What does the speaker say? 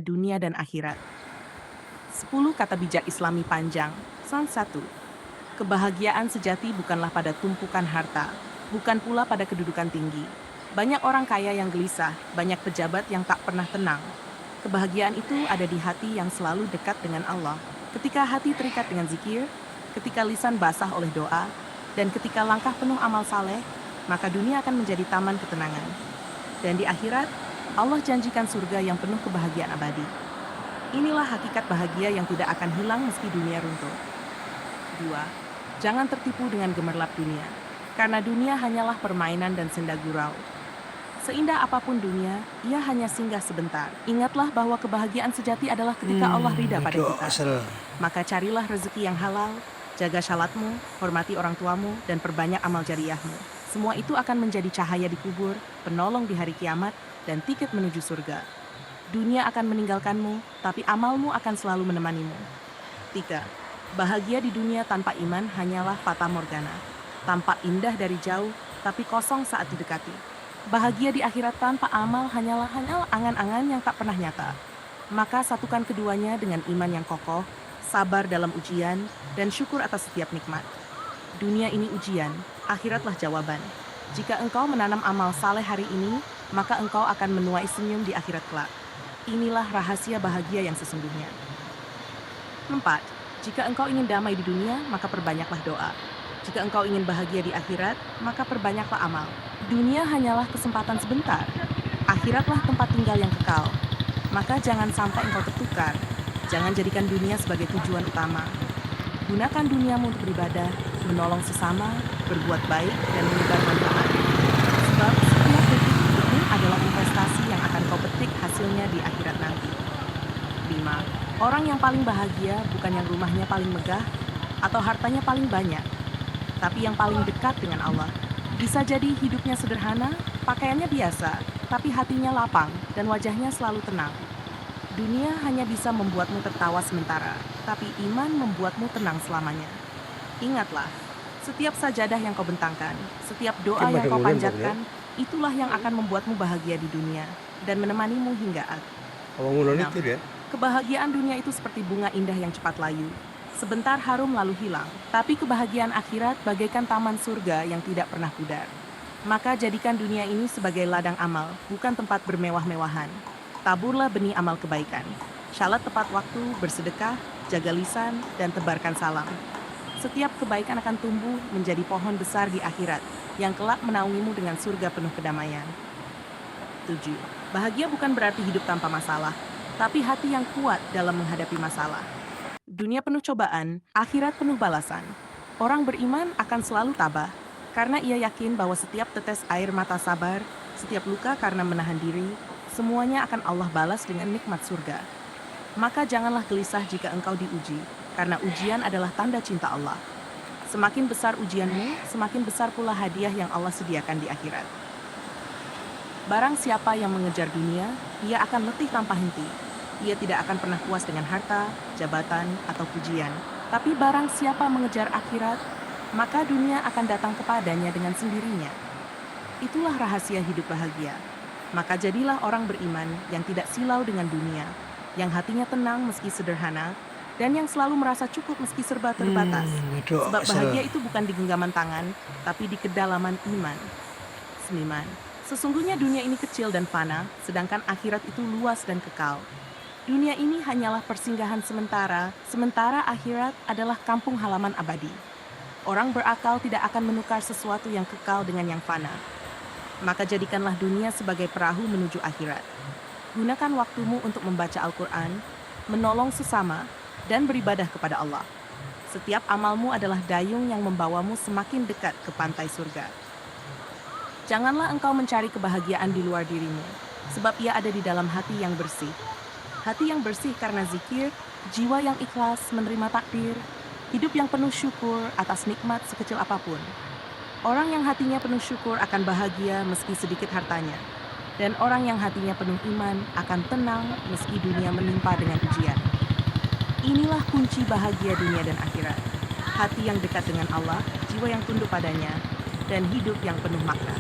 dunia dan akhirat. 10 kata bijak Islami panjang. Sang 1. Kebahagiaan sejati bukanlah pada tumpukan harta, bukan pula pada kedudukan tinggi. Banyak orang kaya yang gelisah, banyak pejabat yang tak pernah tenang. Kebahagiaan itu ada di hati yang selalu dekat dengan Allah. Ketika hati terikat dengan zikir, ketika lisan basah oleh doa, dan ketika langkah penuh amal saleh, maka dunia akan menjadi taman ketenangan. Dan di akhirat, Allah janjikan surga yang penuh kebahagiaan abadi. Inilah hakikat bahagia yang tidak akan hilang meski dunia runtuh. 2. Jangan tertipu dengan gemerlap dunia, karena dunia hanyalah permainan dan senda gurau. Seindah apapun dunia, ia hanya singgah sebentar. Ingatlah bahwa kebahagiaan sejati adalah ketika Allah ridha pada Itu kita. asal. Maka carilah rezeki yang halal, jaga syalatmu, hormati orang tuamu, dan perbanyak amal jariyahmu. Semua itu akan menjadi cahaya di kubur, penolong di hari kiamat, dan tiket menuju surga. Dunia akan meninggalkanmu, tapi amalmu akan selalu menemanimu. 3. Bahagia di dunia tanpa iman hanyalah fata morgana. Tampak indah dari jauh, tapi kosong saat didekati. Bahagia di akhirat tanpa amal hanyalah angan-angan yang tak pernah nyata. Maka satukan keduanya dengan iman yang kokoh, sabar dalam ujian, dan syukur atas setiap nikmat. Dunia ini ujian, akhiratlah jawaban. Jika engkau menanam amal saleh hari ini, maka engkau akan menuai senyum di akhirat kelak. Inilah rahasia bahagia yang sesungguhnya. 4. Jika engkau ingin damai di dunia, maka perbanyaklah doa. Jika engkau ingin bahagia di akhirat, maka perbanyaklah amal. Dunia hanyalah kesempatan sebentar. Akhiratlah tempat tinggal yang kekal. Maka jangan sampai engkau tertukar. Jangan jadikan dunia sebagai tujuan utama. Gunakan duniamu untuk beribadah, menolong sesama, berbuat baik, dan menyebar manfaat. Sebab setiap detik hidupmu adalah investasi yang akan kau petik hasilnya di akhirat nanti. 5. Orang yang paling bahagia bukan yang rumahnya paling megah atau hartanya paling banyak, tapi yang paling dekat dengan Allah. Bisa jadi hidupnya sederhana, pakaiannya biasa, tapi hatinya lapang dan wajahnya selalu tenang. Dunia hanya bisa membuatmu tertawa sementara, tapi iman membuatmu tenang selamanya. Ingatlah, setiap sajadah yang kau bentangkan, setiap doa yang kau panjatkan, itulah yang akan membuatmu bahagia di dunia dan menemanimu hingga akhir. Awang ulo 6. nito ya. Kebahagiaan dunia itu seperti bunga indah yang cepat layu. Sebentar harum lalu hilang, tapi kebahagiaan akhirat bagaikan taman surga yang tidak pernah pudar. Maka jadikan dunia ini sebagai ladang amal, bukan tempat bermewah-mewahan. Taburlah benih amal kebaikan. Syalat tepat waktu, bersedekah, jaga lisan, dan tebarkan salam. Setiap kebaikan akan tumbuh menjadi pohon besar di akhirat, yang kelak menaungimu dengan surga penuh kedamaian. 7. Bahagia bukan berarti hidup tanpa masalah, tapi hati yang kuat dalam menghadapi masalah. Dunia penuh cobaan, akhirat penuh balasan. Orang beriman akan selalu tabah, karena ia yakin bahwa setiap tetes air mata sabar, setiap luka karena menahan diri, semuanya akan Allah balas dengan nikmat surga. Maka janganlah gelisah jika engkau diuji, karena ujian adalah tanda cinta Allah. Semakin besar ujianmu, semakin besar pula hadiah yang Allah sediakan di akhirat. Barang siapa yang mengejar dunia, ia akan letih tanpa henti. Ia tidak akan pernah puas dengan harta, jabatan, atau pujian. Tapi barang siapa mengejar akhirat, maka dunia akan datang kepadanya dengan sendirinya. Itulah rahasia hidup bahagia. Maka jadilah orang beriman yang tidak silau dengan dunia, yang hatinya tenang meski sederhana, dan yang selalu merasa cukup meski serba terbatas. Itu Sebab asal. bahagia itu bukan di genggaman tangan, tapi di kedalaman iman. Seniman, sesungguhnya dunia ini kecil dan fana, sedangkan akhirat itu luas dan kekal. Dunia ini hanyalah persinggahan sementara, sementara akhirat adalah kampung halaman abadi. Orang berakal tidak akan menukar sesuatu yang kekal dengan yang fana. Maka jadikanlah dunia sebagai perahu menuju akhirat. Gunakan waktumu untuk membaca Al-Quran, menolong sesama, dan beribadah kepada Allah. Setiap amalmu adalah dayung yang membawamu semakin dekat ke pantai surga. Janganlah engkau mencari kebahagiaan di luar dirimu, sebab ia ada di dalam hati yang bersih. Hati yang bersih karena zikir, jiwa yang ikhlas menerima takdir, hidup yang penuh syukur atas nikmat sekecil apapun. Orang yang hatinya penuh syukur akan bahagia meski sedikit hartanya. Dan orang yang hatinya penuh iman akan tenang meski dunia menimpa dengan ujian. Inilah kunci bahagia dunia dan akhirat. Hati yang dekat dengan Allah, jiwa yang tunduk padanya, dan hidup yang penuh makna.